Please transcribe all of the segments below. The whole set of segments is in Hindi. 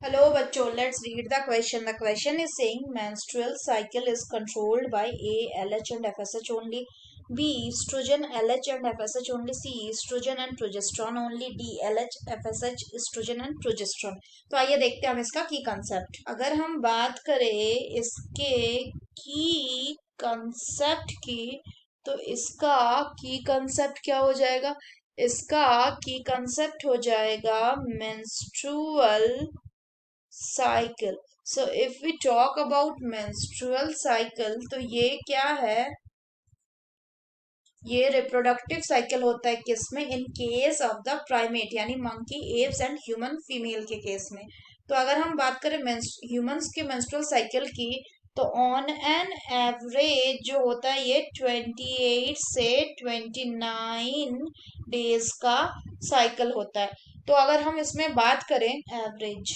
Hello, bachcho. Let's read the question. The question is saying menstrual cycle is controlled by A, LH and FSH only. B, estrogen, LH and FSH only. C, estrogen and progesterone only. D, LH, FSH, estrogen and progesterone. तो आइए देखते हैं हम इसका की कंसेप्ट। अगर हम बात करें इसके की कंसेप्ट की, तो इसका की कंसेप्ट क्या हो जाएगा? इसका की कंसेप्ट हो जाएगा menstrual cycle. So if we talk about menstrual cycle, तो ये क्या है? ये रिप्रोडक्टिव साइकिल होता है किसमें? In case of the primate यानी monkey, apes and human female के केस में। तो अगर हम बात करें ह्यूमंस के मेंस्ट्रुअल साइकिल की, तो ऑन एन एवरेज जो होता है ये 28 से 29 डेज का साइकिल होता है। तो अगर हम इसमें बात करें एवरेज,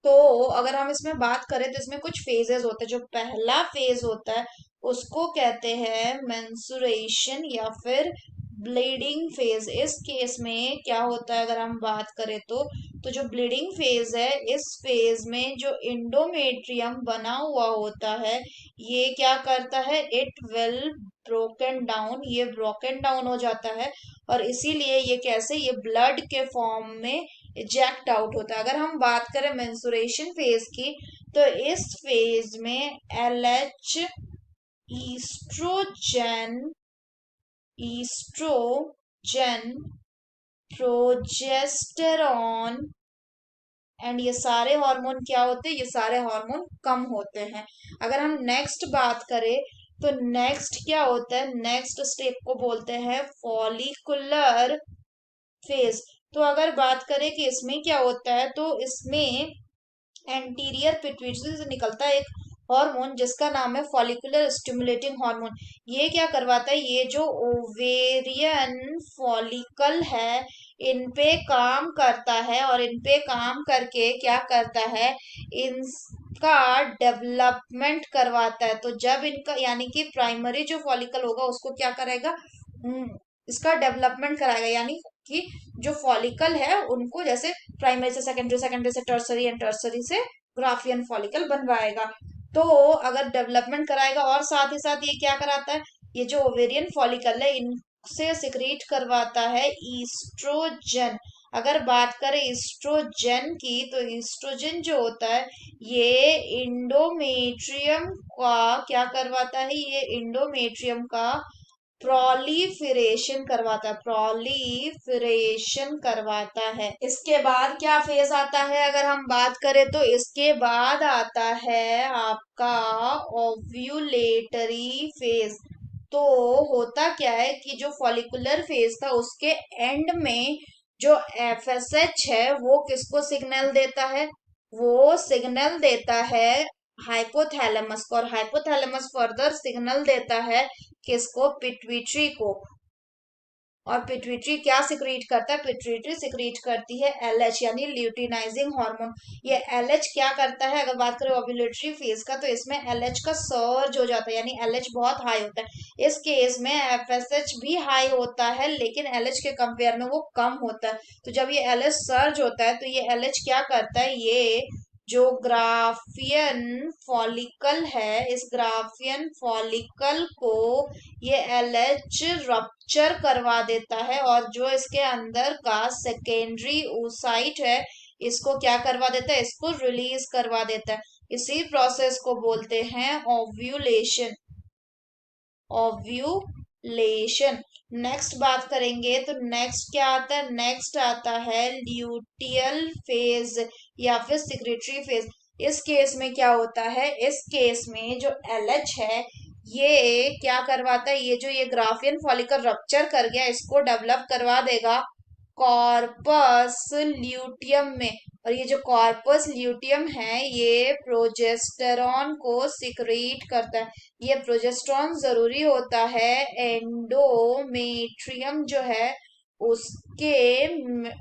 तो अगर हम इसमें बात करें तो इसमें कुछ फेजेस होते हैं। जो पहला फेज होता है उसको कहते हैं मेंसुरेशन या फिर ब्लीडिंग फेज। इस केस में क्या होता है अगर हम बात करें तो जो ब्लीडिंग फेज है, इस फेज में जो इंडोमेट्रियम बना हुआ होता है ये क्या करता है? इट विल ब्रोकन डाउन, ये ब्रोकन डाउन हो जाता है। और इसीलिए ये कैसे, ये ब्लड के फॉर्म में इजेक्ट आउट होता है। अगर हम बात करें मेंसुरेशन फेज की, तो इस फेज में LH, estrogen, estrogen, progesterone and ये सारे हार्मोन क्या होते हैं? ये सारे हार्मोन कम होते हैं। अगर हम नेक्स्ट बात करें तो नेक्स्ट क्या होता है? नेक्स्ट स्टेप को बोलते हैं फॉलिकुलर फेज। तो अगर बात करें कि इसमें क्या होता है, तो इसमें एंटीरियर पिट्यूटरी से निकलता है एक हार्मोन जिसका नाम है फॉलिकुलर स्टिमुलेटिंग हार्मोन। ये क्या करवाता है? ये जो ओवेरियन फॉलिकल है इन पे काम करता है, और इन पे काम करके क्या करता है? इनका डेवलपमेंट करवाता है। तो जब इनका यानी कि प्राइमरी जो फॉलिकल होगा उसको क्या करेगा? इसका डेवलपमेंट कराएगा, यानी कि जो फॉलिकल है उनको जैसे प्राइमरी से सेकेंडरी, सेकेंडरी से टर्सरी एंड टर्सरी से ग्राफियन फॉलिकल बनवाएगा। तो अगर डेवलपमेंट कराएगा और साथ ही साथ ये क्या कराता है? ये जो ओवेरियन फॉलिकल है इनसे सिक्रीट करवाता है ईस्ट्रोजन। अगर बात करें ईस्ट्रोजन की, तो ईस्ट्रोजन जो होता है ये इंडोमेट्रियम का क्या करवाता है? ये इंडोमेट्रियम का प्रोलीफरेशन करवाता है, प्रोलीफरेशन करवाता है। इसके बाद क्या फेज आता है? अगर हम बात करें तो इसके बाद आता है आपका ओव्यूलेटरी फेज। तो होता क्या है कि जो फॉलिकुलर फेज था उसके एंड में जो एफएसएच है वो किसको सिग्नल देता है? वो सिग्नल देता है हाइपोथैलेमस को, और हाइपोथैलेमस फर्दर सिग्नल देता है किसको? पिट्यूटरी को। और पिट्यूटरी क्या सिक्रीट करता है? पिट्यूटरी सिक्रीट करती है एलएच यानी ल्यूटिनाइजिंग हार्मोन। ये एलएच क्या करता है? अगर बात करें ओव्यूलेटरी फेज का, तो इसमें एलएच का सर्ज हो जाता है, यानी एलएच बहुत हाई होता है। इस केस में एफएसएच भी हाई होता है लेकिन एलएच के कंपेयर में वो कम होता है। तो जब ये एलएच सर्ज होता है तो ये एलएच क्या करता है? ये जो ग्राफियन फॉलिकल है, इस ग्राफियन फॉलिकल को ये एलएच रप्चर करवा देता है, और जो इसके अंदर का सेकेंडरी oocyte है इसको क्या करवा देता है? इसको रिलीज करवा देता है। इसी प्रोसेस को बोलते हैं ओव्यूलेशन, ओव्यूलेशन। नेक्स्ट बात करेंगे तो नेक्स्ट क्या आता है? नेक्स्ट आता है ल्यूटियल फेज या फिर सिक्रेटरी फेज। इस केस में क्या होता है? इस केस में जो एलएच है ये क्या करवाता है? ये जो ये ग्राफियन फॉलिकल रप्चर कर गया इसको डेवलप करवा देगा कॉर्पस ल्यूटियम में। और ये जो कॉर्पस ल्यूटियम है ये प्रोजेस्टेरॉन को सिक्रीट करता है। ये प्रोजेस्टेरॉन जरूरी होता है एंडोमेट्रियम जो है उसके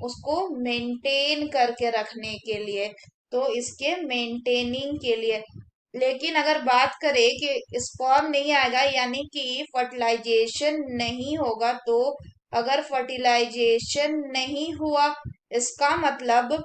उसको मेंटेन करके रखने के लिए, तो इसके मेंटेनिंग के लिए। लेकिन अगर बात करें कि स्पर्म नहीं आएगा यानी कि फर्टिलाइजेशन नहीं होगा, तो अगर फर्टिलाइजेशन नहीं हुआ इसका मतलब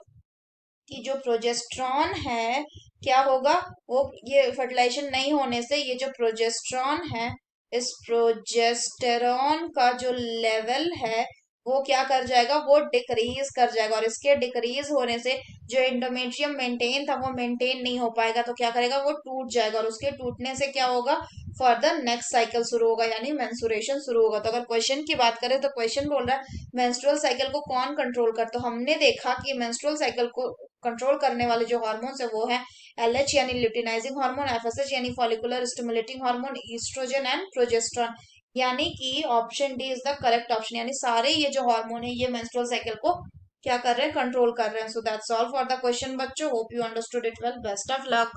कि जो प्रोजेस्ट्रॉन है क्या होगा, वो ये फर्टिलाइजेशन नहीं होने से ये जो प्रोजेस्ट्रॉन है, इस प्रोजेस्टेरॉन का जो लेवल है वो क्या कर जाएगा, वो डिक्रीज कर जाएगा। और इसके डिक्रीज होने से जो एंडोमेट्रियम मेंटेन था वो मेंटेन नहीं हो पाएगा, तो क्या करेगा, वो टूट जाएगा। और उसके टूटने से क्या होगा, फर्दर नेक्स्ट साइकिल शुरू होगा, यानी मेंस्ट्रुएशन शुरू होगा। तो अगर क्वेश्चन की बात करें तो क्वेश्चन बोल रहा है मेंस्ट्रुअल साइकिल को कौन कंट्रोल करता, तो हमने देखा कि मेंस्ट्रुअल साइकिल को कंट्रोल करने वाले जो हार्मोन्स है वो है एलएच यानी ल्यूटिनाइजिंग हार्मोन, एफएसएच यानी follicular stimulating hormone, estrogen and progesterone. यानी कि option D is the correct option, यानी सारे ये जो हार्मोन है ये मेंस्ट्रुअल साइकिल को क्या कर रहे हैं, कंट्रोल कर रहे हैं। So that's all for the question बच्चों, hope you understood it well, best of luck.